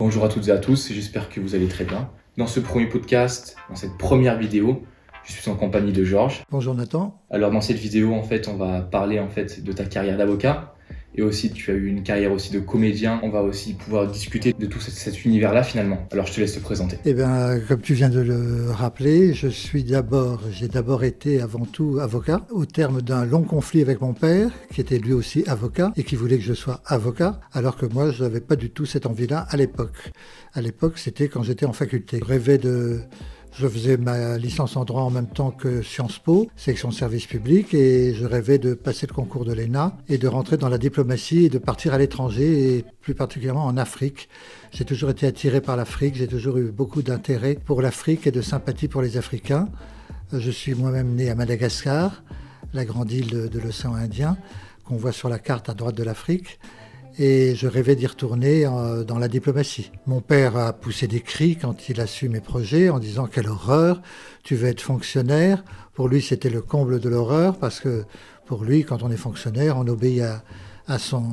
Bonjour à toutes et à tous, j'espère que vous allez très bien. Dans ce premier podcast, dans cette première vidéo, je suis en compagnie de Georges. Bonjour Nathan. Alors dans cette vidéo, on va parler de ta carrière d'avocat et aussi tu as eu une carrière aussi de comédien. On va aussi pouvoir discuter de tout cet univers-là finalement. Alors je te laisse te présenter. Eh bien, comme tu viens de le rappeler, j'ai d'abord été avant tout avocat, au terme d'un long conflit avec mon père, qui était lui aussi avocat et qui voulait que je sois avocat, alors que moi, je n'avais pas du tout cette envie-là à l'époque. À l'époque, c'était quand j'étais en faculté. Je faisais ma licence en droit en même temps que Sciences Po, section service public, et je rêvais de passer le concours de l'ENA et de rentrer dans la diplomatie et de partir à l'étranger, et plus particulièrement en Afrique. J'ai toujours été attiré par l'Afrique, j'ai toujours eu beaucoup d'intérêt pour l'Afrique et de sympathie pour les Africains. Je suis moi-même né à Madagascar, la grande île de l'océan Indien, qu'on voit sur la carte à droite de l'Afrique. Et je rêvais d'y retourner dans la diplomatie. Mon père a poussé des cris quand il a su mes projets en disant « Quelle horreur, tu veux être fonctionnaire ?» Pour lui, c'était le comble de l'horreur parce que pour lui, quand on est fonctionnaire, on obéit à son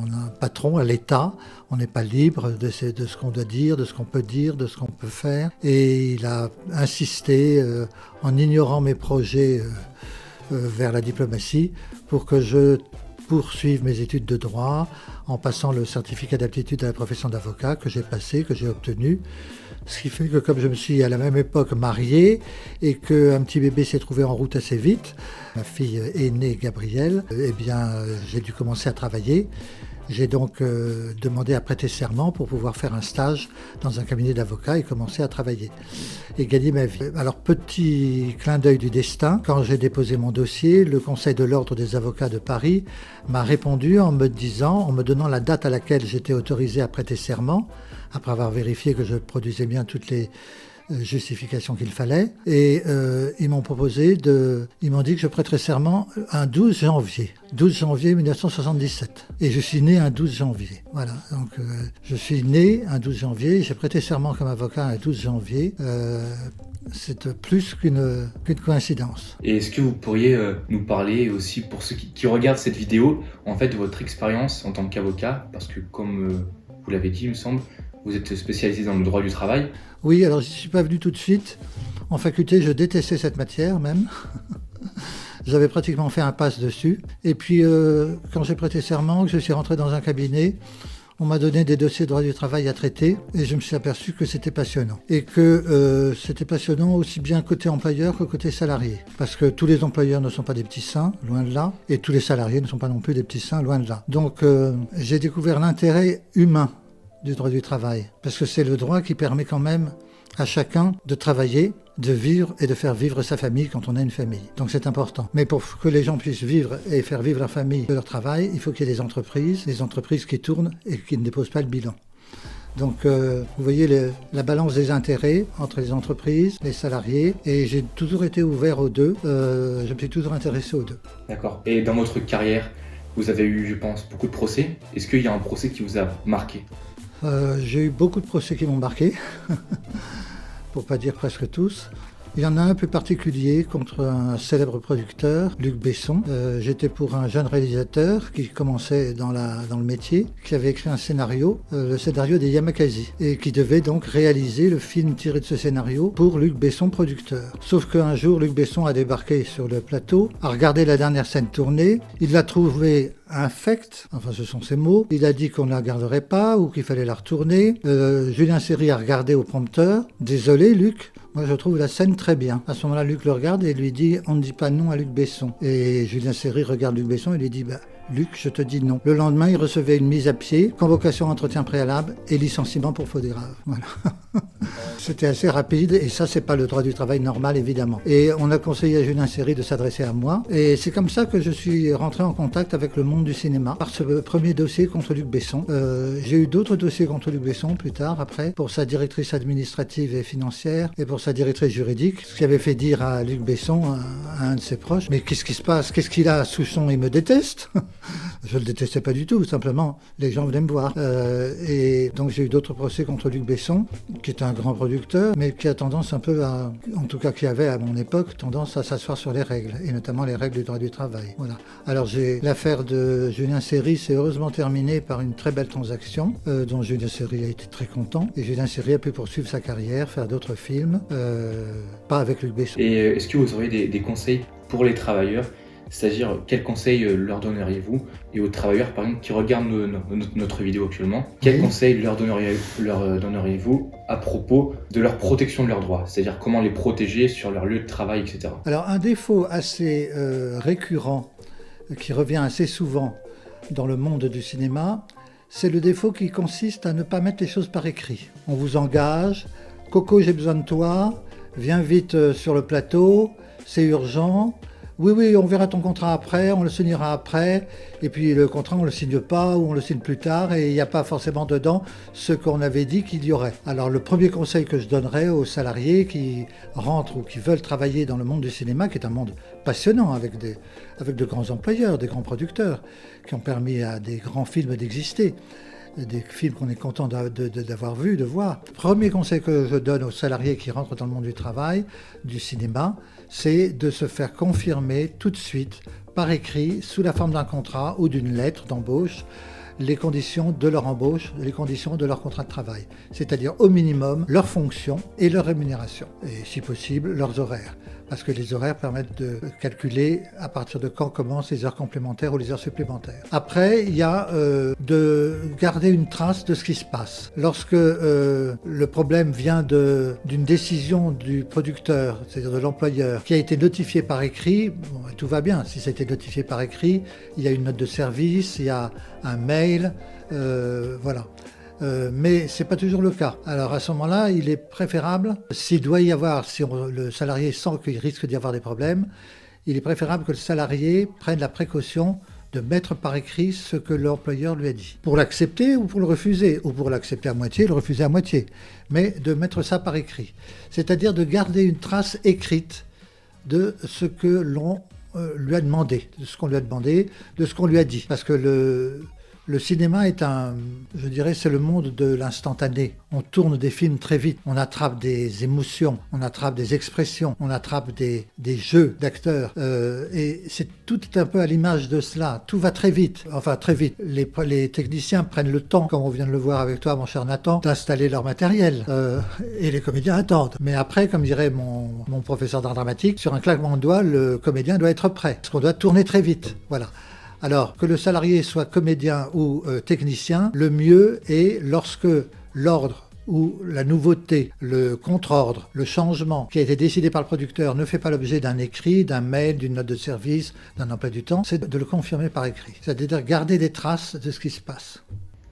patron, à l'État. On n'est pas libre de ce qu'on doit dire, de ce qu'on peut dire, de ce qu'on peut faire. Et il a insisté en ignorant mes projets vers la diplomatie pour que je poursuivre mes études de droit en passant le certificat d'aptitude à la profession d'avocat que j'ai passé, que j'ai obtenu. Ce qui fait que comme je me suis à la même époque marié et qu'un petit bébé s'est trouvé en route assez vite, ma fille aînée Gabrielle, j'ai dû commencer à travailler. J'ai donc demandé à prêter serment pour pouvoir faire un stage dans un cabinet d'avocats et commencer à travailler et gagner ma vie. Alors, petit clin d'œil du destin, quand j'ai déposé mon dossier, le Conseil de l'Ordre des avocats de Paris m'a répondu en me donnant la date à laquelle j'étais autorisé à prêter serment, après avoir vérifié que je produisais bien toutes les justifications qu'il fallait. Et ils m'ont dit que je prêterais serment un 12 janvier 1977. Et je suis né un 12 janvier. Voilà, donc je suis né un 12 janvier, j'ai prêté serment comme avocat un 12 janvier. C'est plus qu'une coïncidence. Et est-ce que vous pourriez nous parler aussi, pour ceux qui regardent cette vidéo, en fait, de votre expérience en tant qu'avocat, parce que comme vous l'avez dit, il me semble, vous êtes spécialisé dans le droit du travail. Oui, alors je n'y suis pas venu tout de suite. En faculté, je détestais cette matière même. J'avais pratiquement fait un pass dessus. Et puis, quand j'ai prêté serment, que je suis rentré dans un cabinet, on m'a donné des dossiers de droit du travail à traiter et je me suis aperçu que c'était passionnant. Et que c'était passionnant aussi bien côté employeur que côté salarié. Parce que tous les employeurs ne sont pas des petits saints, loin de là, et tous les salariés ne sont pas non plus des petits saints, loin de là. Donc, j'ai découvert l'intérêt humain du droit du travail. Parce que c'est le droit qui permet quand même à chacun de travailler, de vivre et de faire vivre sa famille quand on a une famille. Donc c'est important. Mais pour que les gens puissent vivre et faire vivre leur famille de leur travail, il faut qu'il y ait des entreprises qui tournent et qui ne déposent pas le bilan. Donc vous voyez la balance des intérêts entre les entreprises, les salariés, et j'ai toujours été ouvert aux deux, je me suis toujours intéressé aux deux. D'accord. Et dans votre carrière, vous avez eu, je pense, beaucoup de procès. Est-ce qu'il y a un procès qui vous a marqué ? J'ai eu beaucoup de procès qui m'ont marqué, pour pas dire presque tous. Il y en a un plus particulier contre un célèbre producteur, Luc Besson. J'étais pour un jeune réalisateur qui commençait dans le métier, qui avait écrit un scénario, le scénario des Yamakasi, et qui devait donc réaliser le film tiré de ce scénario pour Luc Besson, producteur. Sauf qu'un jour, Luc Besson a débarqué sur le plateau, a regardé la dernière scène tournée, il l'a trouvée infecte, enfin ce sont ses mots, il a dit qu'on ne la garderait pas ou qu'il fallait la retourner. Julien Seri a regardé au prompteur, désolé Luc, moi je trouve la scène très bien. À ce moment-là, Luc le regarde et lui dit on ne dit pas non à Luc Besson. Et Julien Seri regarde Luc Besson et lui dit Luc, je te dis non. Le lendemain, il recevait une mise à pied, convocation à entretien préalable et licenciement pour faute grave. Voilà. C'était assez rapide et ça, c'est pas le droit du travail normal, évidemment. Et on a conseillé à Julien Seri de s'adresser à moi. Et c'est comme ça que je suis rentré en contact avec le monde du cinéma par ce premier dossier contre Luc Besson. J'ai eu d'autres dossiers contre Luc Besson plus tard, après, pour sa directrice administrative et financière et pour sa directrice juridique, ce qui avait fait dire à Luc Besson, à un de ses proches, mais qu'est-ce qui se passe? Qu'est-ce qu'il a sous son? Il me déteste. Je le détestais pas du tout, simplement, les gens venaient me voir. Et donc j'ai eu d'autres procès contre Luc Besson, qui est un grand producteur producteur, mais qui a tendance un peu à, en tout cas qui avait à mon époque, tendance à s'asseoir sur les règles, et notamment les règles du droit du travail. Voilà. Alors l'affaire de Julien Seri s'est heureusement terminée par une très belle transaction, dont Julien Seri a été très content, et Julien Seri a pu poursuivre sa carrière, faire d'autres films, pas avec Luc Besson. Et est-ce que vous auriez des conseils pour les travailleurs? C'est-à-dire, quels conseils leur donneriez-vous? Et aux travailleurs, par exemple, qui regardent notre vidéo actuellement, quels conseils leur donneriez-vous à propos de leur protection de leurs droits? C'est-à-dire, comment les protéger sur leur lieu de travail, etc. Alors, un défaut assez récurrent, qui revient assez souvent dans le monde du cinéma, c'est le défaut qui consiste à ne pas mettre les choses par écrit. On vous engage, Coco, j'ai besoin de toi, viens vite sur le plateau, c'est urgent. Oui, on verra ton contrat après, on le signera après, et puis le contrat on le signe pas ou on le signe plus tard et il n'y a pas forcément dedans ce qu'on avait dit qu'il y aurait. Alors le premier conseil que je donnerais aux salariés qui rentrent ou qui veulent travailler dans le monde du cinéma, qui est un monde passionnant avec de grands employeurs, des grands producteurs, qui ont permis à des grands films d'exister, des films qu'on est content d'avoir vus, de voir. Premier conseil que je donne aux salariés qui rentrent dans le monde du travail, du cinéma, c'est de se faire confirmer tout de suite, par écrit, sous la forme d'un contrat ou d'une lettre d'embauche, les conditions de leur embauche, les conditions de leur contrat de travail. C'est-à-dire au minimum leurs fonctions et leur rémunération. Et si possible, leurs horaires. Parce que les horaires permettent de calculer à partir de quand commencent les heures complémentaires ou les heures supplémentaires. Après, il y a de garder une trace de ce qui se passe. Lorsque le problème vient d'une décision du producteur, c'est-à-dire de l'employeur, qui a été notifiée par écrit, bon, tout va bien. Si ça a été notifié par écrit, il y a une note de service, il y a un mail, voilà. Mais ce n'est pas toujours le cas. Alors à ce moment-là, il est préférable, s'il doit y avoir, si le salarié sent qu'il risque d'y avoir des problèmes, il est préférable que le salarié prenne la précaution de mettre par écrit ce que l'employeur lui a dit. Pour l'accepter ou pour le refuser, ou pour l'accepter à moitié et le refuser à moitié. Mais de mettre ça par écrit. C'est-à-dire de garder une trace écrite de ce que l'on lui a demandé, de ce qu'on lui a demandé, de ce qu'on lui a dit. Parce que le cinéma est je dirais, c'est le monde de l'instantané. On tourne des films très vite, on attrape des émotions, on attrape des expressions, on attrape des jeux d'acteurs. Et c'est tout un peu à l'image de cela. Tout va très vite, enfin très vite. Les techniciens prennent le temps, comme on vient de le voir avec toi, mon cher Nathan, d'installer leur matériel. Et les comédiens attendent. Mais après, comme dirait mon professeur d'art dramatique, sur un claquement de doigts, le comédien doit être prêt. Parce qu'on doit tourner très vite. Voilà. Alors, que le salarié soit comédien ou technicien, le mieux est lorsque l'ordre ou la nouveauté, le contre-ordre, le changement qui a été décidé par le producteur ne fait pas l'objet d'un écrit, d'un mail, d'une note de service, d'un emploi du temps, c'est de le confirmer par écrit. C'est-à-dire garder des traces de ce qui se passe.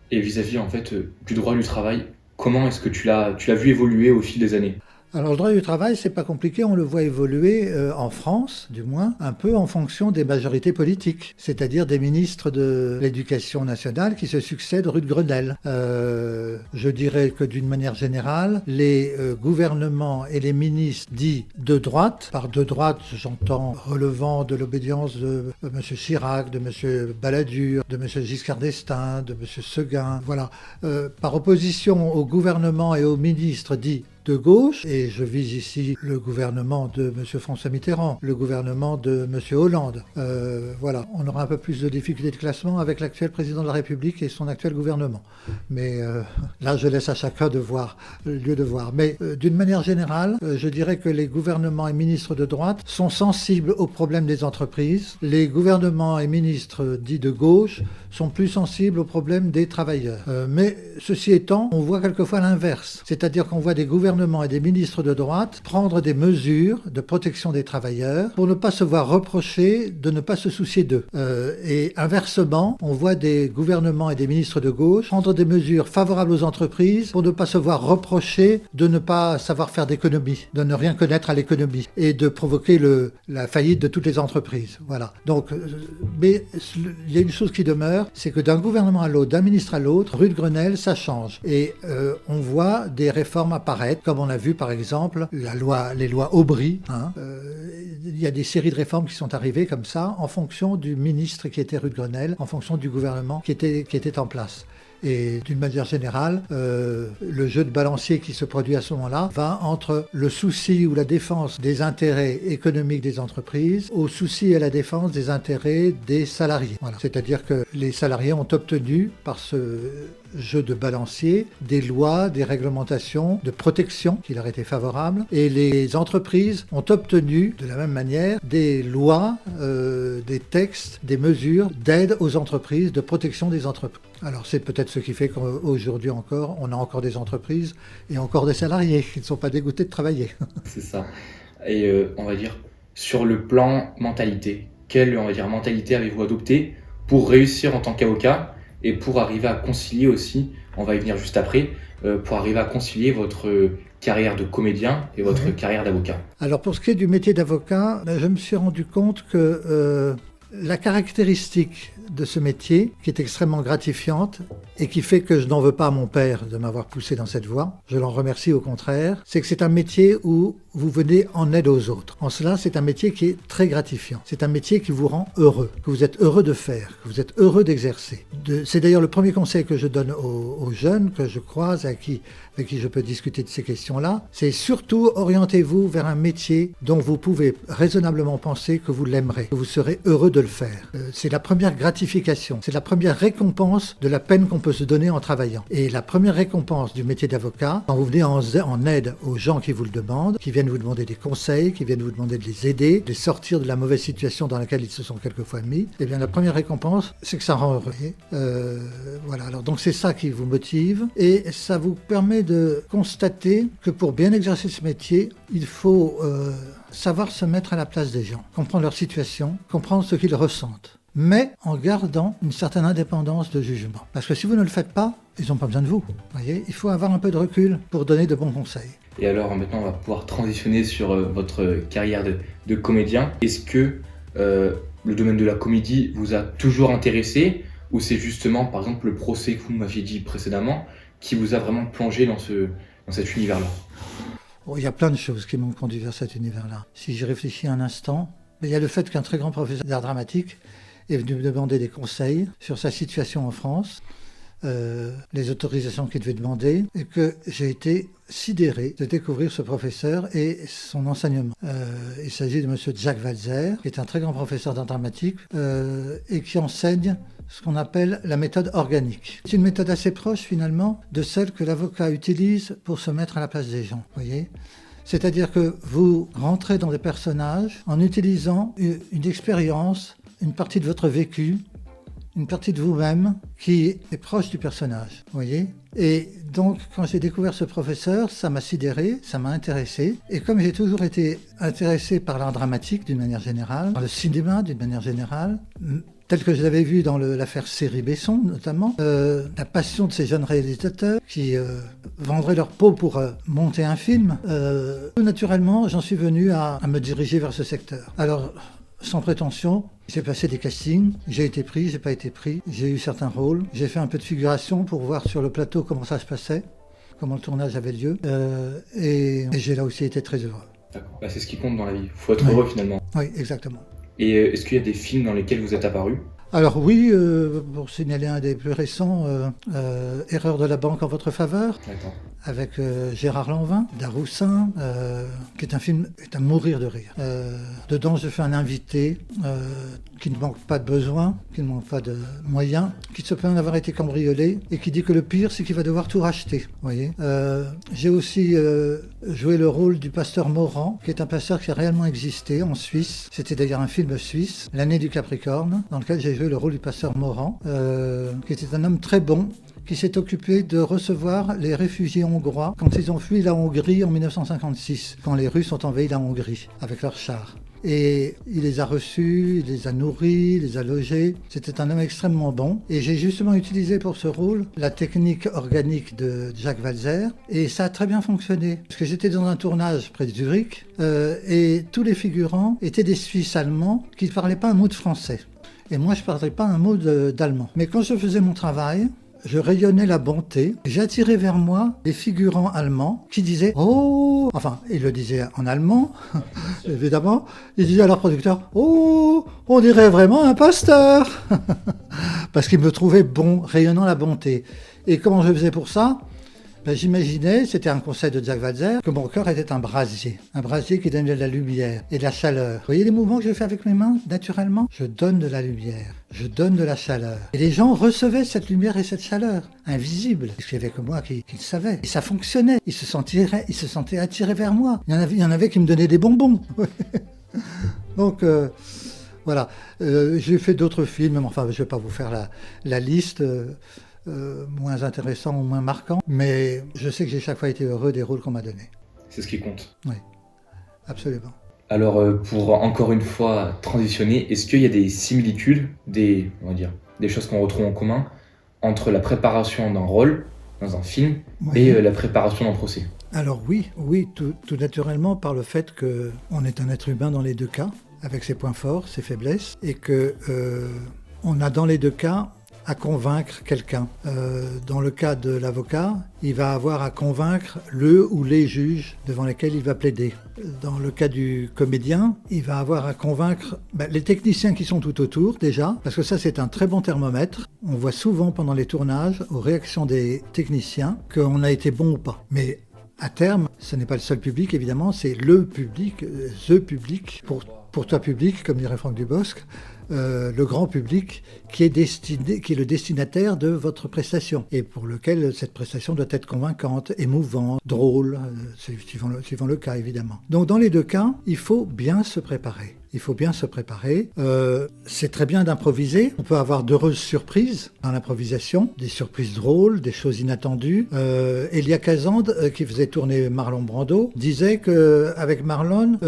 Et vis-à-vis en fait du droit du travail, comment est-ce que tu l'as vu évoluer au fil des années? Alors le droit du travail, c'est pas compliqué, on le voit évoluer en France, du moins, un peu en fonction des majorités politiques, c'est-à-dire des ministres de l'Éducation nationale qui se succèdent rue de Grenelle. Je dirais que d'une manière générale, les gouvernements et les ministres dits de droite, par de droite j'entends relevant de l'obédience de M. Chirac, de M. Balladur, de M. Giscard d'Estaing, de M. Seguin, voilà, par opposition au gouvernement et aux ministres dits de gauche, et je vise ici le gouvernement de M. François Mitterrand, le gouvernement de M. Hollande. Voilà, on aura un peu plus de difficultés de classement avec l'actuel président de la République et son actuel gouvernement. Mais là, je laisse à chacun de voir, lieu de voir. Mais d'une manière générale, je dirais que les gouvernements et ministres de droite sont sensibles aux problèmes des entreprises. Les gouvernements et ministres dits de gauche sont plus sensibles aux problèmes des travailleurs. Mais ceci étant, on voit quelquefois l'inverse. C'est-à-dire qu'on voit des gouvernements et des ministres de droite prendre des mesures de protection des travailleurs pour ne pas se voir reprocher de ne pas se soucier d'eux. Et inversement, on voit des gouvernements et des ministres de gauche prendre des mesures favorables aux entreprises pour ne pas se voir reprocher de ne pas savoir faire d'économie, de ne rien connaître à l'économie et de provoquer la faillite de toutes les entreprises. Voilà. Donc, mais il y a une chose qui demeure, c'est que d'un gouvernement à l'autre, d'un ministre à l'autre, rue de Grenelle, ça change. Et on voit des réformes apparaître, comme on a vu par exemple les lois Aubry. Il y a des séries de réformes qui sont arrivées comme ça, en fonction du ministre qui était rue de Grenelle, en fonction du gouvernement qui était en place. Et d'une manière générale, le jeu de balancier qui se produit à ce moment-là va entre le souci ou la défense des intérêts économiques des entreprises au souci et à la défense des intérêts des salariés. Voilà. C'est-à-dire que les salariés ont obtenu par ce jeu de balancier des lois, des réglementations de protection qui leur étaient favorables, et les entreprises ont obtenu de la même manière des lois, des textes, des mesures d'aide aux entreprises, de protection des entreprises. Alors c'est peut-être ce qui fait qu'aujourd'hui encore, on a encore des entreprises et encore des salariés qui ne sont pas dégoûtés de travailler. C'est ça. Et on va dire, sur le plan mentalité, quelle mentalité avez-vous adoptée pour réussir en tant qu'avocat et pour arriver à concilier aussi, on va y venir juste après, pour arriver à concilier votre carrière de comédien et votre carrière d'avocat? Alors pour ce qui est du métier d'avocat, je me suis rendu compte que la caractéristique de ce métier, qui est extrêmement gratifiante et qui fait que je n'en veux pas à mon père de m'avoir poussé dans cette voie, je l'en remercie au contraire, c'est que c'est un métier où vous venez en aide aux autres. En cela, c'est un métier qui est très gratifiant. C'est un métier qui vous rend heureux, que vous êtes heureux de faire, que vous êtes heureux d'exercer. C'est d'ailleurs le premier conseil que je donne aux jeunes que je croise, avec qui je peux discuter de ces questions-là. C'est surtout orientez-vous vers un métier dont vous pouvez raisonnablement penser que vous l'aimerez, que vous serez heureux de le faire. C'est la première gratification, c'est la première récompense de la peine qu'on peut se donner en travaillant. Et la première récompense du métier d'avocat, quand vous venez en aide aux gens qui vous le demandent, qui viennent vous demander des conseils, qui viennent vous demander de les aider, de les sortir de la mauvaise situation dans laquelle ils se sont quelquefois mis, eh bien la première récompense, c'est que ça rend heureux. Voilà, alors donc c'est ça qui vous motive et ça vous permet de constater que pour bien exercer ce métier, il faut savoir se mettre à la place des gens, comprendre leur situation, comprendre ce qu'ils ressentent, mais en gardant une certaine indépendance de jugement. Parce que si vous ne le faites pas, ils n'ont pas besoin de vous. Voyez, il faut avoir un peu de recul pour donner de bons conseils. Et alors maintenant, on va pouvoir transitionner sur votre carrière de comédien. Est-ce que le domaine de la comédie vous a toujours intéressé ou c'est justement, par exemple, le procès que vous m'aviez dit précédemment qui vous a vraiment plongé dans cet univers-là? Il y a plein de choses qui m'ont conduit vers cet univers-là. Si j'y réfléchis un instant, il y a le fait qu'un très grand professeur d'art dramatique est venu me demander des conseils sur sa situation en France, les autorisations qu'il devait demander, et que j'ai été sidéré de découvrir ce professeur et son enseignement. Il s'agit de M. Jacques Walzer, qui est un très grand professeur d'art dramatique et qui enseigne ce qu'on appelle la méthode organique. C'est une méthode assez proche finalement de celle que l'avocat utilise pour se mettre à la place des gens, voyez. C'est-à-dire que vous rentrez dans des personnages en utilisant une expérience, une partie de votre vécu, une partie de vous-même qui est proche du personnage, voyez. Et donc, quand j'ai découvert ce professeur, ça m'a sidéré, ça m'a intéressé. Et comme j'ai toujours été intéressé par l'art dramatique d'une manière générale, par le cinéma d'une manière générale, tel que je l'avais vu dans l'affaire Série Besson notamment, la passion de ces jeunes réalisateurs qui vendraient leur peau pour monter un film, tout naturellement, j'en suis venu à me diriger vers ce secteur. Alors, sans prétention, j'ai passé des castings, j'ai été pris, j'ai pas été pris, j'ai eu certains rôles, j'ai fait un peu de figuration pour voir sur le plateau comment ça se passait, comment le tournage avait lieu, et j'ai là aussi été très heureux. D'accord, c'est ce qui compte dans la vie, il faut être heureux finalement. Oui, exactement. Et est-ce qu'il y a des films dans lesquels vous êtes apparu? Alors oui, pour signaler un des plus récents, Erreur de la banque en votre faveur, avec Gérard Lanvin, Daroussin, qui est un film à mourir de rire. Dedans, je fais un invité qui ne manque pas de besoins, qui ne manque pas de moyens, qui se plaint d'avoir été cambriolé et qui dit que le pire, c'est qu'il va devoir tout racheter. Voyez. J'ai aussi joué le rôle du pasteur Morand, qui est un pasteur qui a réellement existé en Suisse. C'était d'ailleurs un film suisse, L'année du Capricorne, dans lequel j'ai joué le rôle du pasteur Morand, qui était un homme très bon, qui s'est occupé de recevoir les réfugiés hongrois quand ils ont fui la Hongrie en 1956, quand les Russes ont envahi la Hongrie avec leurs chars. Et il les a reçus, il les a nourris, il les a logés. C'était un homme extrêmement bon. Et j'ai justement utilisé pour ce rôle la technique organique de Jacques Walzer. Et ça a très bien fonctionné. Parce que j'étais dans un tournage près de Zurich et tous les figurants étaient des Suisses allemands qui ne parlaient pas un mot de français. Et moi, je ne parlais pas un mot d'allemand. Mais quand je faisais mon travail, je rayonnais la bonté. J'attirais vers moi des figurants allemands qui disaient « Oh !» Enfin, ils le disaient en allemand, évidemment. Ils disaient à leur producteur « Oh, on dirait vraiment un pasteur !» Parce qu'ils me trouvaient bon, rayonnant la bonté. Et comment je faisais pour ça ? Ben, j'imaginais, c'était un conseil de Jacques Walzer, que mon cœur était un brasier qui donnait de la lumière et de la chaleur. Vous voyez les mouvements que je fais avec mes mains, naturellement ? Je donne de la lumière, je donne de la chaleur. Et les gens recevaient cette lumière et cette chaleur, invisible. Parce qu'il n'y avait que moi qui le savais. Et ça fonctionnait, ils se sentaient attirés vers moi. Il y en avait qui me donnaient des bonbons. Donc, voilà. J'ai fait d'autres films, mais enfin, je ne vais pas vous faire la liste. Moins intéressant ou moins marquant, mais je sais que j'ai chaque fois été heureux des rôles qu'on m'a donnés. C'est ce qui compte. Oui, absolument. Alors, pour encore une fois transitionner, est-ce qu'il y a des similitudes, des choses qu'on retrouve en commun entre la préparation d'un rôle dans un film et la préparation d'un procès ? Alors oui, tout naturellement par le fait qu'on est un être humain dans les deux cas, avec ses points forts, ses faiblesses, et que on a dans les deux cas à convaincre quelqu'un. Dans le cas de l'avocat, il va avoir à convaincre le ou les juges devant lesquels il va plaider. Dans le cas du comédien, il va avoir à convaincre les techniciens qui sont tout autour déjà, parce que ça c'est un très bon thermomètre. On voit souvent pendant les tournages, aux réactions des techniciens, qu'on a été bon ou pas. Mais à terme, ce n'est pas le seul public évidemment, c'est le public, the public, pour toi public, comme dirait Franck Dubosc, le grand public qui est le destinataire de votre prestation et pour lequel cette prestation doit être convaincante, émouvante, drôle, suivant le cas évidemment. Donc dans les deux cas, il faut bien se préparer. C'est très bien d'improviser. On peut avoir d'heureuses surprises dans l'improvisation, des surprises drôles, des choses inattendues. Elia Kazan, qui faisait tourner Marlon Brando, disait qu'avec Marlon,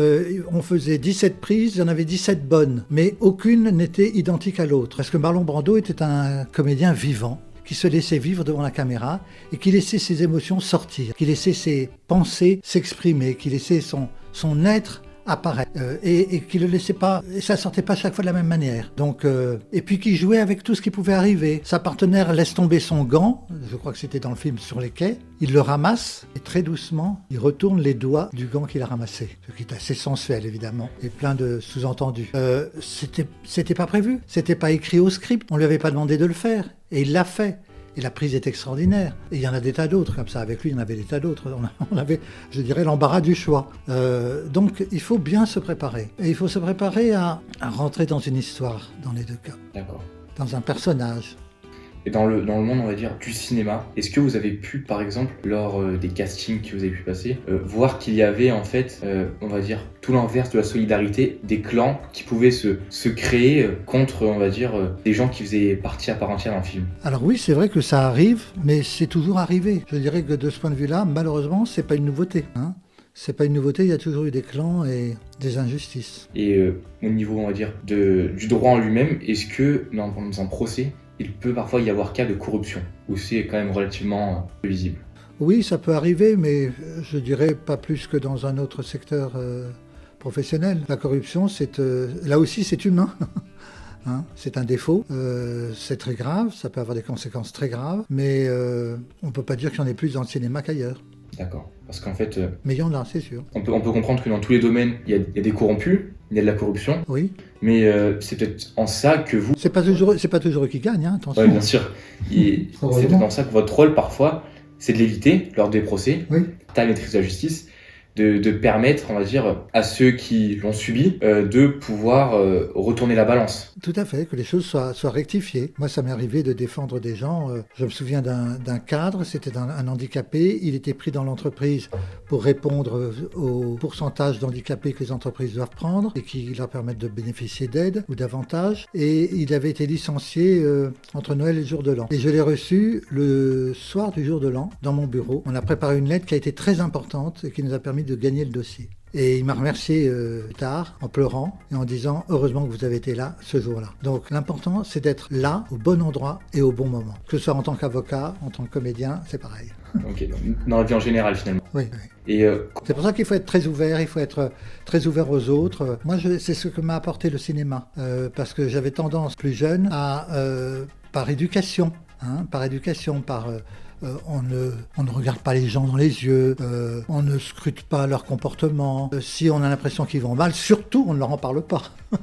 on faisait 17 prises, il y en avait 17 bonnes, mais aucune n'était identique à l'autre. Parce que Marlon Brando était un comédien vivant, qui se laissait vivre devant la caméra et qui laissait ses émotions sortir, qui laissait ses pensées s'exprimer, qui laissait son être apparaître et qui le laissait pas, et ça sortait pas chaque fois de la même manière. Donc et puis qui jouait avec tout ce qui pouvait arriver. Sa partenaire laisse tomber son gant, je crois que c'était dans le film Sur les quais, il le ramasse et très doucement il retourne les doigts du gant qu'il a ramassé, ce qui est assez sensuel évidemment et plein de sous-entendus. C'était pas prévu, c'était pas écrit au script, on lui avait pas demandé de le faire et il l'a fait. Et la prise est extraordinaire. Et il y en a des tas d'autres, comme ça. Avec lui, il y en avait des tas d'autres. On avait, je dirais, l'embarras du choix. Donc, il faut bien se préparer. Et il faut se préparer à rentrer dans une histoire, dans les deux cas. D'accord. Dans un personnage. Et dans le monde, on va dire, du cinéma, est-ce que vous avez pu, par exemple, lors des castings que vous avez pu passer, voir qu'il y avait, en fait, on va dire, tout l'inverse de la solidarité, des clans qui pouvaient se créer contre, on va dire, des gens qui faisaient partie à part entière d'un film ? Alors oui, c'est vrai que ça arrive, mais c'est toujours arrivé. Je dirais que de ce point de vue-là, malheureusement, c'est pas une nouveauté, hein. C'est pas une nouveauté, il y a toujours eu des clans et des injustices. Et au niveau, on va dire, du droit en lui-même, est-ce que, dans un procès, il peut parfois y avoir cas de corruption, où c'est quand même relativement visible ? Oui, ça peut arriver, mais je dirais pas plus que dans un autre secteur professionnel. La corruption, là aussi, c'est humain. Hein, c'est un défaut, c'est très grave, ça peut avoir des conséquences très graves, mais on ne peut pas dire qu'il y en ait plus dans le cinéma qu'ailleurs. D'accord, parce qu'en fait... mais il y en a, c'est sûr. On peut comprendre que dans tous les domaines, il y a des corrompus, il y a de la corruption. Oui. Mais c'est peut-être en ça que vous... C'est pas toujours eux qui gagnent, hein, attention. Oui, bien sûr. C'est peut-être en ça que votre rôle, parfois, c'est de l'éviter lors des procès, ta maîtrise de la justice, de permettre, on va dire, à ceux qui l'ont subi de pouvoir retourner la balance. Tout à fait, que les choses soient rectifiées. Moi, ça m'est arrivé de défendre des gens. Je me souviens d'un cadre, c'était un handicapé. Il était pris dans l'entreprise pour répondre au pourcentage d'handicapés que les entreprises doivent prendre et qui leur permettent de bénéficier d'aides ou d'avantages. Et il avait été licencié entre Noël et le jour de l'an. Et je l'ai reçu le soir du jour de l'an dans mon bureau. On a préparé une lettre qui a été très importante et qui nous a permis de gagner le dossier. Et il m'a remercié tard, en pleurant, et en disant « Heureusement que vous avez été là ce jour-là ». Donc l'important, c'est d'être là, au bon endroit et au bon moment. Que ce soit en tant qu'avocat, en tant que comédien, c'est pareil. Ok, dans la vie en général, finalement. Oui. Et c'est pour ça qu'il faut être très ouvert, il faut être très ouvert aux autres. Moi, c'est ce que m'a apporté le cinéma, parce que j'avais tendance, plus jeune, à, par éducation, hein, par éducation, on ne regarde pas les gens dans les yeux, on ne scrute pas leur comportement. Si on a l'impression qu'ils vont mal, surtout on ne leur en parle pas. Vous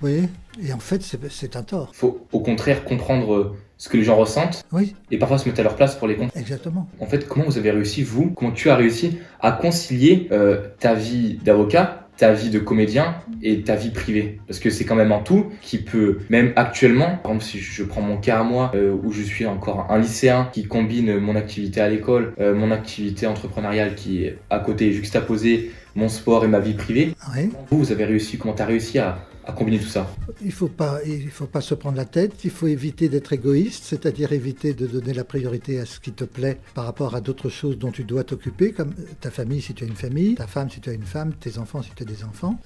voyez ? Et en fait, c'est un tort. Il faut au contraire comprendre ce que les gens ressentent Oui, et parfois se mettre à leur place pour les comprendre. exactement. En fait, comment vous avez réussi, comment tu as réussi à concilier ta vie d'avocat, ta vie de comédien et ta vie privée? Parce que c'est quand même un tout qui peut, même actuellement, par exemple si je prends mon cas à moi, où je suis encore un lycéen qui combine mon activité à l'école, mon activité entrepreneuriale qui est à côté juxtaposée, mon sport et ma vie privée. Oui. Vous avez réussi, comment tu as réussi à combiner tout ça? Il faut pas se prendre la tête, il faut éviter d'être égoïste, c'est-à-dire éviter de donner la priorité à ce qui te plaît par rapport à d'autres choses dont tu dois t'occuper, comme ta famille si tu as une famille, ta femme si tu as une femme, tes enfants si tu as des enfants.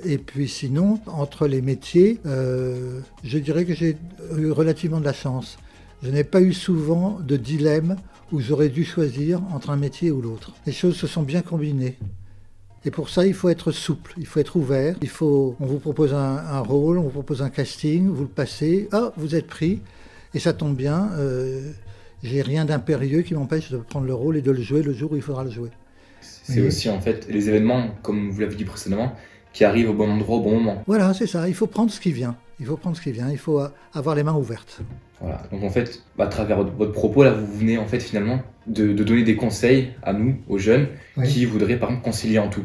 Et puis sinon, entre les métiers, je dirais que j'ai eu relativement de la chance. Je n'ai pas eu souvent de dilemme où j'aurais dû choisir entre un métier ou l'autre. Les choses se sont bien combinées. Et pour ça, il faut être souple, il faut être ouvert. On vous propose un rôle, on vous propose un casting, vous le passez, vous êtes pris, et ça tombe bien. J'ai rien d'impérieux qui m'empêche de prendre le rôle et de le jouer le jour où il faudra le jouer. C'est aussi en fait les événements, comme vous l'avez dit précédemment, qui arrivent au bon endroit au bon moment. Voilà, c'est ça. Il faut prendre ce qui vient. Il faut avoir les mains ouvertes. Voilà. Donc en fait, à travers votre propos là, vous venez en fait finalement de donner des conseils à nous, aux jeunes, qui voudraient par exemple concilier en tout.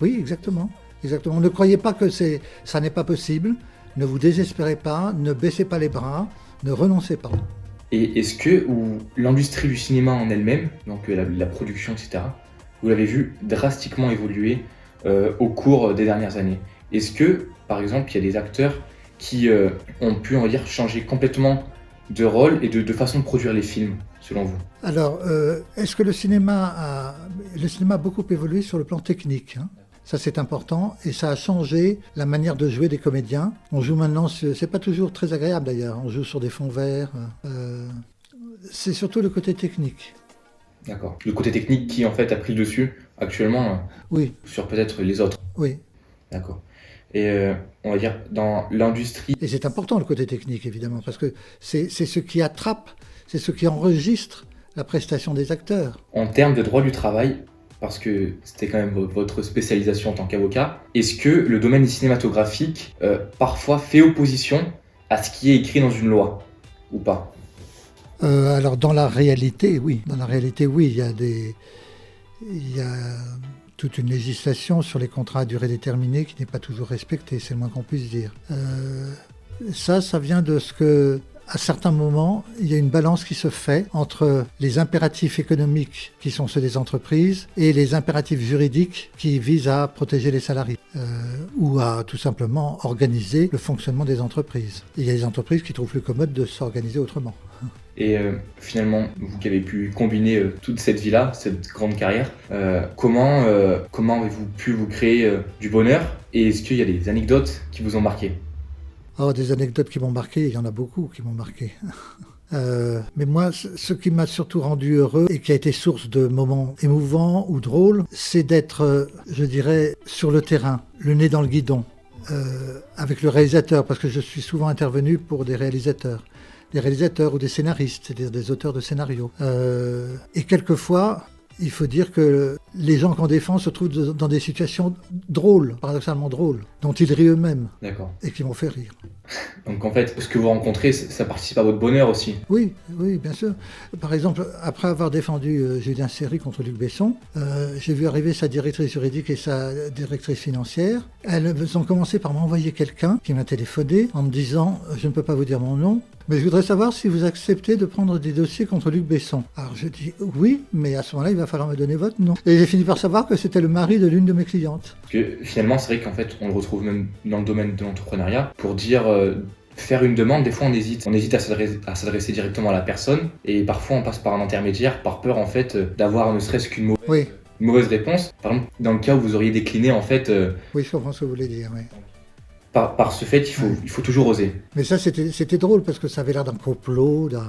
Oui, exactement. Ne croyez pas que ça n'est pas possible. Ne vous désespérez pas, ne baissez pas les bras, ne renoncez pas. Et est-ce que l'industrie du cinéma en elle-même, donc la production, etc., vous l'avez vu drastiquement évoluer au cours des dernières années? Est-ce que, par exemple, il y a des acteurs qui ont pu, on va dire, changer complètement de rôle et de façon de produire les films, selon vous? Alors, est-ce que le cinéma a beaucoup évolué sur le plan technique, hein? Ça, c'est important, et ça a changé la manière de jouer des comédiens. On joue maintenant, c'est pas toujours très agréable d'ailleurs, on joue sur des fonds verts. C'est surtout le côté technique. D'accord. Le côté technique qui, en fait, a pris le dessus actuellement sur peut-être les autres. Oui. D'accord. Et on va dire, dans l'industrie... Et c'est important le côté technique, évidemment, parce que c'est ce qui attrape, c'est ce qui enregistre la prestation des acteurs. En termes de droit du travail, parce que c'était quand même votre spécialisation en tant qu'avocat, est-ce que le domaine cinématographique parfois fait opposition à ce qui est écrit dans une loi, ou pas? Alors dans la réalité, oui. Il y a toute une législation sur les contrats à durée déterminée qui n'est pas toujours respectée, c'est le moins qu'on puisse dire. Ça vient de ce que, à certains moments, il y a une balance qui se fait entre les impératifs économiques qui sont ceux des entreprises et les impératifs juridiques qui visent à protéger les salariés ou à tout simplement organiser le fonctionnement des entreprises. Et il y a des entreprises qui trouvent plus commode de s'organiser autrement. Et finalement, vous qui avez pu combiner toute cette vie-là, cette grande carrière, comment avez-vous pu vous créer du bonheur? Et est-ce qu'il y a des anecdotes qui vous ont marqué? Oh, des anecdotes qui m'ont marqué, il y en a beaucoup qui m'ont marqué. Mais moi, ce qui m'a surtout rendu heureux et qui a été source de moments émouvants ou drôles, c'est d'être, je dirais, sur le terrain, le nez dans le guidon, avec le réalisateur, parce que je suis souvent intervenu pour des réalisateurs ou des scénaristes, c'est-à-dire des auteurs de scénarios. Et quelquefois, il faut dire que les gens qu'on défend se trouvent dans des situations drôles, paradoxalement drôles, dont ils rient eux-mêmes. D'accord. Et qui m'ont fait rire. Donc en fait, ce que vous rencontrez, ça participe à votre bonheur aussi? Oui, bien sûr. Par exemple, après avoir défendu Julien Serry contre Luc Besson, j'ai vu arriver sa directrice juridique et sa directrice financière. Elles ont commencé par m'envoyer quelqu'un qui m'a téléphoné en me disant « Je ne peux pas vous dire mon nom, mais je voudrais savoir si vous acceptez de prendre des dossiers contre Luc Besson. » Alors je dis « Oui, mais à ce moment-là, il va falloir me donner votre nom. » Et j'ai fini par savoir que c'était le mari de l'une de mes clientes. Parce que finalement, c'est vrai qu'en fait, on le retrouve même dans le domaine de l'entrepreneuriat. Pour dire, faire une demande, des fois on hésite. On hésite à s'adresser directement à la personne. Et parfois, on passe par un intermédiaire par peur en fait d'avoir ne serait-ce qu'une mauvaise réponse. Par exemple, dans le cas où vous auriez décliné en fait... Oui, je comprends ce que vous voulez dire, oui. par ce fait, il faut toujours oser. Mais ça, c'était drôle parce que ça avait l'air d'un complot, de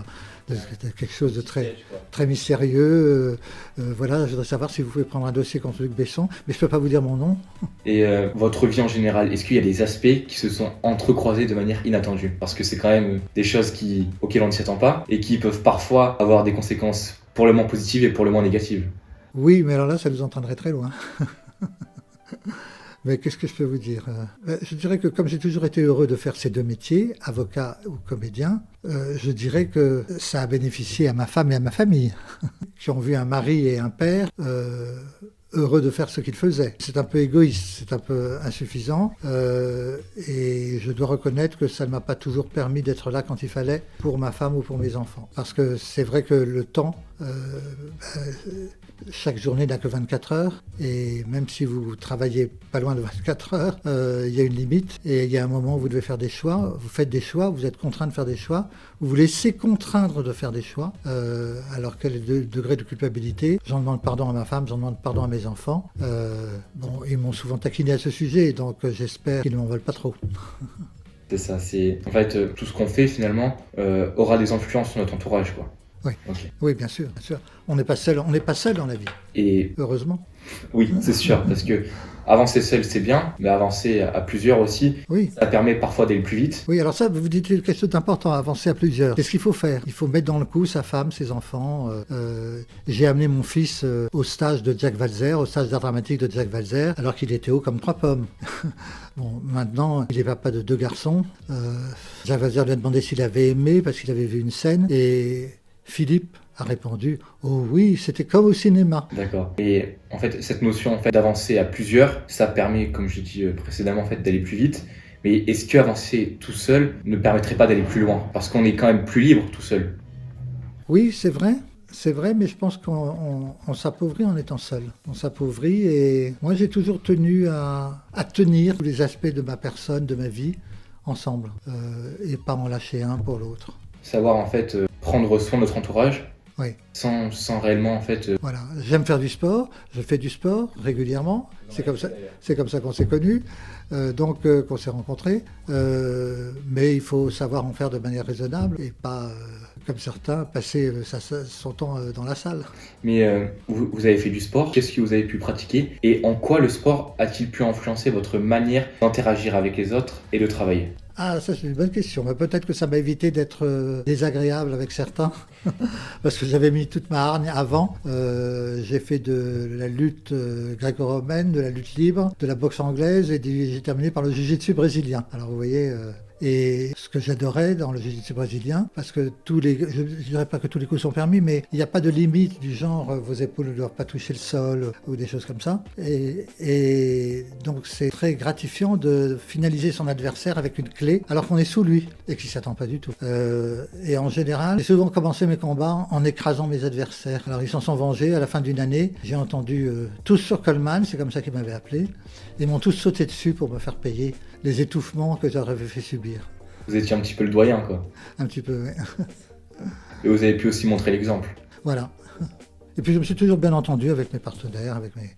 quelque chose de très mystérieux. Voilà, je voudrais savoir si vous pouvez prendre un dossier contre Luc Besson, mais je ne peux pas vous dire mon nom. Et votre vie en général, est-ce qu'il y a des aspects qui se sont entrecroisés de manière inattendue? Parce que c'est quand même des choses auxquelles on ne s'y attend pas et qui peuvent parfois avoir des conséquences pour le moins positives et pour le moins négatives. Oui, mais alors là, ça nous entraînerait très loin. Mais qu'est-ce que je peux vous dire? Je dirais que comme j'ai toujours été heureux de faire ces deux métiers, avocat ou comédien, je dirais que ça a bénéficié à ma femme et à ma famille, qui ont vu un mari et un père heureux de faire ce qu'ils faisaient. C'est un peu égoïste, c'est un peu insuffisant, et je dois reconnaître que ça ne m'a pas toujours permis d'être là quand il fallait pour ma femme ou pour mes enfants. Parce que c'est vrai que le temps, chaque journée n'a que 24 heures, et même si vous travaillez pas loin de 24 heures, il y a une limite, et il y a un moment où vous devez faire des choix, vous faites des choix, vous êtes contraint de faire des choix, vous vous laissez contraindre de faire des choix, alors quel est le degré de culpabilité? J'en demande pardon à ma femme, j'en demande pardon à mes enfants. Bon, ils m'ont souvent taquiné à ce sujet, donc j'espère qu'ils ne m'en veulent pas trop. C'est ça, en fait, tout ce qu'on fait finalement aura des influences sur notre entourage, quoi. Oui, Okay. Oui, bien sûr, bien sûr. On n'est pas seul dans la vie. Et heureusement. Oui, c'est sûr, parce que avancer seul c'est bien, mais avancer à plusieurs aussi, oui. Ça permet parfois d'aller plus vite. Oui, alors ça, vous dites quelque chose d'important, avancer à plusieurs. Qu'est-ce qu'il faut faire? Il faut mettre dans le coup sa femme, ses enfants. J'ai amené mon fils au stage de Jack Valzer, au stage d'art dramatique de Jack Valzer, alors qu'il était haut comme 3 pommes. Bon, maintenant, il est papa de 2 garçons. Jack Valzer lui a demandé s'il avait aimé, parce qu'il avait vu une scène, et Philippe a répondu « Oh oui, c'était comme au cinéma ». D'accord. Et en fait, cette notion en fait, d'avancer à plusieurs, ça permet, comme je dis précédemment, en fait, d'aller plus vite. Mais est-ce qu'avancer tout seul ne permettrait pas d'aller plus loin? Parce qu'on est quand même plus libre tout seul. Oui, c'est vrai, mais je pense qu'on s'appauvrit en étant seul. On s'appauvrit, et moi j'ai toujours tenu à tenir tous les aspects de ma personne, de ma vie, ensemble, et pas en lâcher un pour l'autre. Savoir en fait prendre soin de notre entourage, oui. sans réellement en fait... Voilà, j'aime faire du sport, je fais du sport régulièrement, c'est comme ça qu'on s'est connus, donc qu'on s'est rencontrés, mais il faut savoir en faire de manière raisonnable et pas, comme certains, passer son temps dans la salle. Mais vous avez fait du sport, qu'est-ce que vous avez pu pratiquer et en quoi le sport a-t-il pu influencer votre manière d'interagir avec les autres et de travailler? Ah, ça c'est une bonne question. Peut-être que ça m'a évité d'être désagréable avec certains, parce que j'avais mis toute ma hargne avant. J'ai fait de la lutte gréco-romaine, de la lutte libre, de la boxe anglaise, et j'ai terminé par le jiu-jitsu brésilien. Alors vous voyez... Et ce que j'adorais dans le jiu-jitsu brésilien, parce que je ne dirais pas que tous les coups sont permis, mais il n'y a pas de limite du genre vos épaules ne doivent pas toucher le sol ou des choses comme ça. Et donc c'est très gratifiant de finaliser son adversaire avec une clé alors qu'on est sous lui et qu'il ne s'attend pas du tout. Et en général, j'ai souvent commencé mes combats en écrasant mes adversaires. Alors ils s'en sont vengés à la fin d'une année. J'ai entendu tous sur Coleman, c'est comme ça qu'ils m'avaient appelé. Ils m'ont tous sauté dessus pour me faire payer les étouffements que j'aurais fait subir. Vous étiez un petit peu le doyen, quoi. Un petit peu, oui. Et vous avez pu aussi montrer l'exemple. Voilà. Et puis je me suis toujours bien entendu avec mes partenaires, avec mes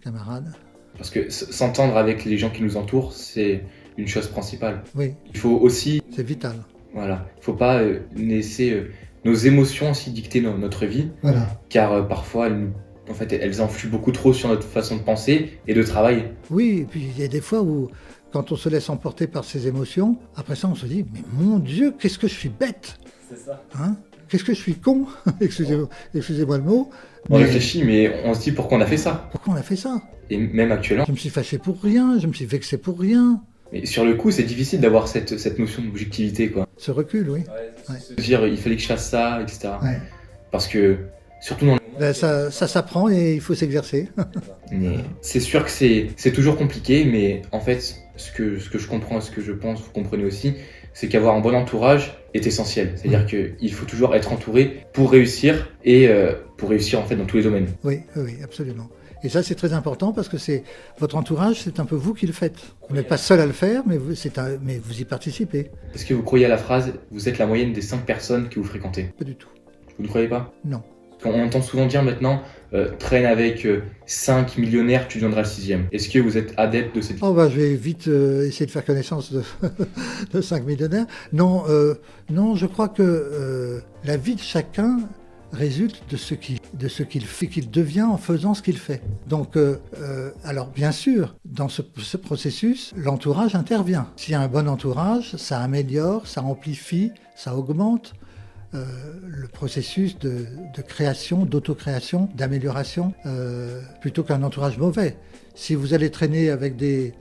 camarades. Parce que s'entendre avec les gens qui nous entourent, c'est une chose principale. Oui. Il faut aussi... C'est vital. Voilà. Il ne faut pas laisser nos émotions aussi dicter notre vie. Voilà. Car parfois, elles influent beaucoup trop sur notre façon de penser et de travailler. Oui, et puis il y a des fois où, quand on se laisse emporter par ses émotions, après ça on se dit, mais mon Dieu, qu'est-ce que je suis bête! C'est ça. Hein? Qu'est-ce que je suis con! Excusez-moi le mot. On réfléchit, mais on se dit pourquoi on a fait ça. Pourquoi on a fait ça? Et même actuellement. Je me suis fâché pour rien, je me suis vexé pour rien. Mais sur le coup, c'est difficile d'avoir cette notion d'objectivité, quoi. Ce recul, oui. Ouais. Se dire, il fallait que je fasse ça, etc. Ouais. Parce que, surtout dans le... Ben ça s'apprend et il faut s'exercer. Mais c'est sûr que c'est toujours compliqué, mais en fait, ce que je comprends, ce que je pense, vous comprenez aussi, c'est qu'avoir un bon entourage est essentiel. C'est-à-dire qu'il faut toujours être entouré pour réussir, et pour réussir en fait dans tous les domaines. Oui, absolument. Et ça, c'est très important parce que votre entourage, c'est un peu vous qui le faites. Vous n'êtes pas seul à le faire, mais vous y participez. Est-ce que vous croyez à la phrase « Vous êtes la moyenne des 5 personnes que vous fréquentez » ? Pas du tout. Vous ne croyez pas ? Non. Quand on entend souvent dire maintenant, traîne avec 5 millionnaires, tu deviendras le 6e. Est-ce que vous êtes adepte de cette... Oh bah, je vais vite essayer de faire connaissance de 5 millionnaires. Non, je crois que la vie de chacun résulte de ce qu'il fait, qu'il devient en faisant ce qu'il fait. Donc, alors bien sûr, dans ce processus, l'entourage intervient. S'il y a un bon entourage, ça améliore, ça amplifie, ça augmente le processus de création, d'autocréation, d'amélioration, plutôt qu'un entourage mauvais. Si vous allez traîner avec des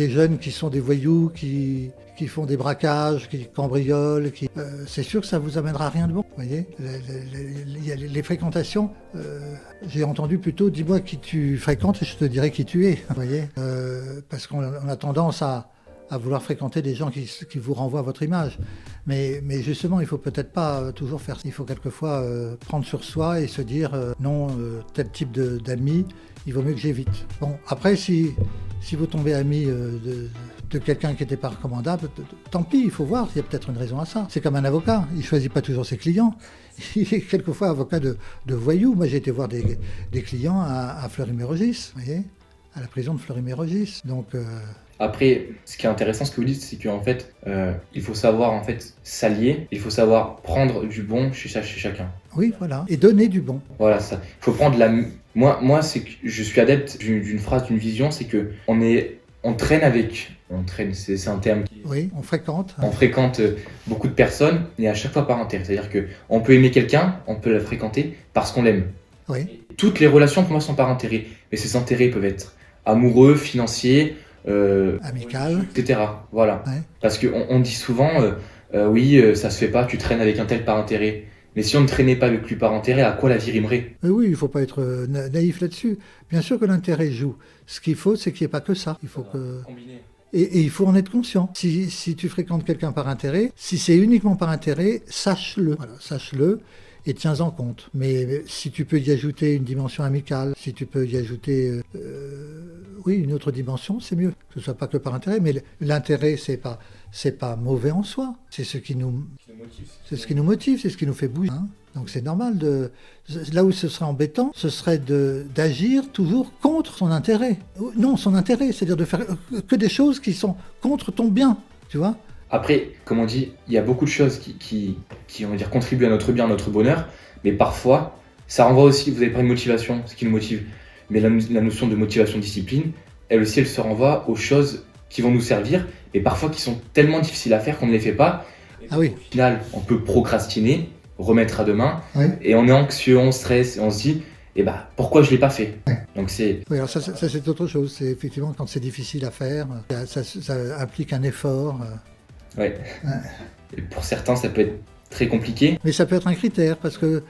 jeunes qui sont des voyous, qui font des braquages, qui cambriolent, c'est sûr que ça vous amènera rien de bon. Vous voyez, les fréquentations, j'ai entendu plutôt, dis-moi qui tu fréquentes et je te dirai qui tu es. Vous voyez, parce qu'on a tendance à vouloir fréquenter des gens qui vous renvoient à votre image. Mais justement, il faut peut-être pas toujours faire ça. Il faut quelquefois prendre sur soi et se dire non, tel type d'amis, il vaut mieux que j'évite. Bon, après, si vous tombez ami de quelqu'un qui n'était pas recommandable, tant pis, il faut voir, il y a peut-être une raison à ça. C'est comme un avocat, il ne choisit pas toujours ses clients. Il est quelquefois avocat de voyous. Moi, j'ai été voir des clients à Fleury-Mérogis, vous voyez, à la prison de Fleury-Mérogis. Donc... Après, ce qui est intéressant, ce que vous dites, c'est qu'en fait, il faut savoir en fait s'allier, il faut savoir prendre du bon chez chacun. Oui, voilà, et donner du bon. Voilà, ça. Il faut prendre la... Moi, c'est que je suis adepte d'une phrase, d'une vision, c'est que on traîne avec... On traîne, c'est un terme qui... Oui, on fréquente. On fréquente beaucoup de personnes, et à chaque fois par intérêt. C'est-à-dire qu'on peut aimer quelqu'un, on peut la fréquenter parce qu'on l'aime. Oui. Toutes les relations, pour moi, sont par intérêt. Mais ces intérêts peuvent être amoureux, financiers... amical, etc. Voilà. Ouais. Parce qu'on dit souvent, oui, ça se fait pas, tu traînes avec un tel par intérêt. Mais si on ne traînait pas avec lui par intérêt, à quoi la vie rimerait? Oui, il ne faut pas être naïf là-dessus. Bien sûr que l'intérêt joue. Ce qu'il faut, c'est qu'il n'y ait pas que ça. Il faut que... Et il faut en être conscient. Si tu fréquentes quelqu'un par intérêt, si c'est uniquement par intérêt, sache-le. Voilà, sache-le. Et tiens-en compte. Mais si tu peux y ajouter une dimension amicale, si tu peux y ajouter oui, une autre dimension, c'est mieux. Que ce soit pas que par intérêt, mais l'intérêt, c'est pas mauvais en soi. C'est ce qui nous motive, c'est ce qui nous fait bouger. Hein. Donc c'est normal là où ce serait embêtant, ce serait d'agir toujours contre son intérêt. Non, son intérêt, c'est-à-dire de faire que des choses qui sont contre ton bien, tu vois. Après, comme on dit, il y a beaucoup de choses qui on va dire, contribuent à notre bien, à notre bonheur, mais parfois, ça renvoie aussi, vous avez parlé de motivation, ce qui nous motive, mais la notion de motivation, discipline, elle aussi, elle se renvoie aux choses qui vont nous servir, mais parfois qui sont tellement difficiles à faire qu'on ne les fait pas. Ah oui. Au final, on peut procrastiner, remettre à demain, oui. Et on est anxieux, on stresse, et on se dit, pourquoi je ne l'ai pas fait? Oui. Donc c'est... Oui, alors ça c'est autre chose, c'est effectivement quand c'est difficile à faire, ça implique un effort. Ouais. Et pour certains, ça peut être très compliqué. Mais ça peut être un critère, parce que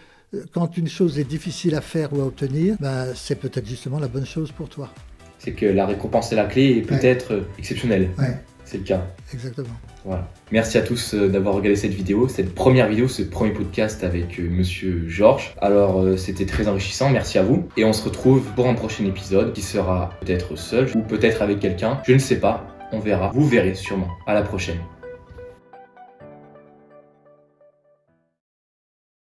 quand une chose est difficile à faire ou à obtenir, c'est peut-être justement la bonne chose pour toi. C'est que la récompense et la clé est peut-être exceptionnelle. Ouais. C'est le cas. Exactement. Voilà. Merci à tous d'avoir regardé cette vidéo, cette première vidéo, ce premier podcast avec Monsieur Georges. Alors, c'était très enrichissant, merci à vous. Et on se retrouve pour un prochain épisode qui sera peut-être seul ou peut-être avec quelqu'un. Je ne sais pas, on verra. Vous verrez sûrement. À la prochaine.